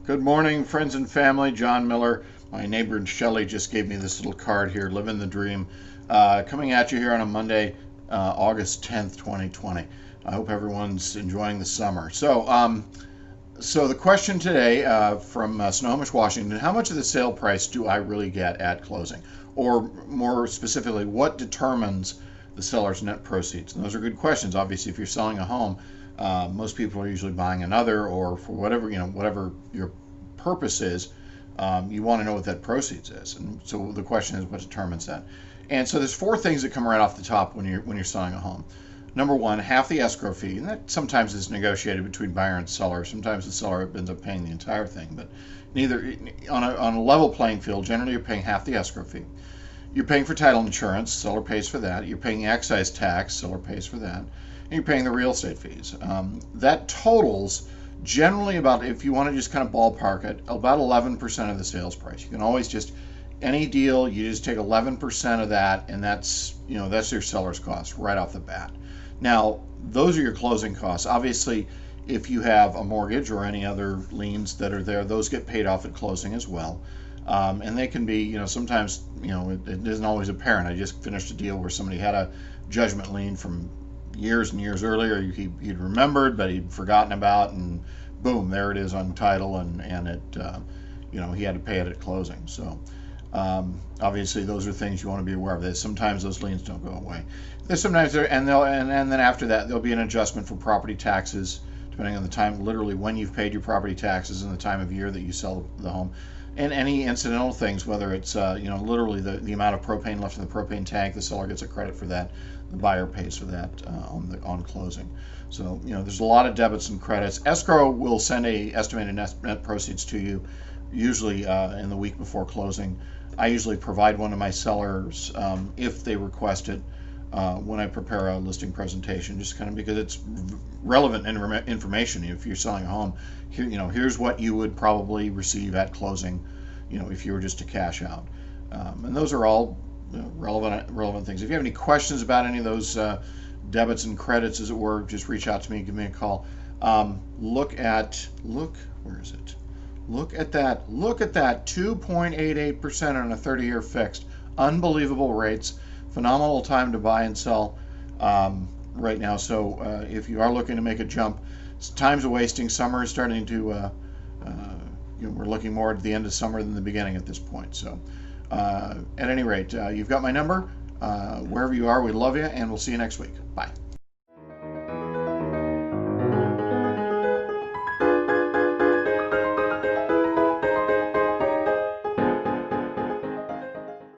Good morning, friends and family. John Miller. My neighbor Shelley just gave me this little card here, Living the Dream. Coming at you here on a Monday, August 10th, 2020. I hope everyone's enjoying the summer. So the question today from Snohomish, Washington, how much of the sale price do I really get at closing? Or more specifically, what determines the seller's net proceeds? And those are good questions. Obviously, if you're selling a home, most people are usually buying another, or for whatever whatever your purpose is, you want to know what that proceeds is. And so the question is, what determines that? And so there's four things that come right off the top when you're selling a home. Number one, half the escrow fee, and that sometimes is negotiated between buyer and seller. Sometimes the seller ends up paying the entire thing, but neither on a level playing field. Generally, you're paying half the escrow fee. You're paying for title insurance, seller pays for that. You're paying excise tax, seller pays for that. And you're paying the real estate fees. That totals generally about, if you want to just kind of ballpark it, about 11% of the sales price. You can always just, any deal, you just take 11% of that, and that's your seller's cost right off the bat. Now, those are your closing costs. Obviously, if you have a mortgage or any other liens that are there, those get paid off at closing as well. And they can be, sometimes, it isn't always apparent. I just finished a deal where somebody had a judgment lien from years and years earlier. He'd remembered, but he'd forgotten about, and boom, there it is on title, and it, he had to pay it at closing. So obviously, those are things you want to be aware of. Sometimes those liens don't go away. There's sometimes and then after that there'll be an adjustment for property taxes, depending on the time, literally when you've paid your property taxes and the time of year that you sell the home, and any incidental things, whether it's literally the amount of propane left in the propane tank, the seller gets a credit for that, the buyer pays for that on closing. So there's a lot of debits and credits. Escrow will send a estimated net proceeds to you, usually in the week before closing. I usually provide one to my sellers if they request it when I prepare a listing presentation, just kind of because it's relevant information. If you're selling a home, here's what you would probably receive at closing, if you were just to cash out. And those are all relevant things. If you have any questions about any of those debits and credits, as it were, just reach out to me, give me a call. Look at that 2.88% on a 30-year fixed. Unbelievable rates. Phenomenal time to buy and sell right now. So if you are looking to make a jump, time's a wasting. Summer is starting to, we're looking more at the end of summer than the beginning at this point. So at any rate, you've got my number. Wherever you are, we love you, and we'll see you next week. Bye.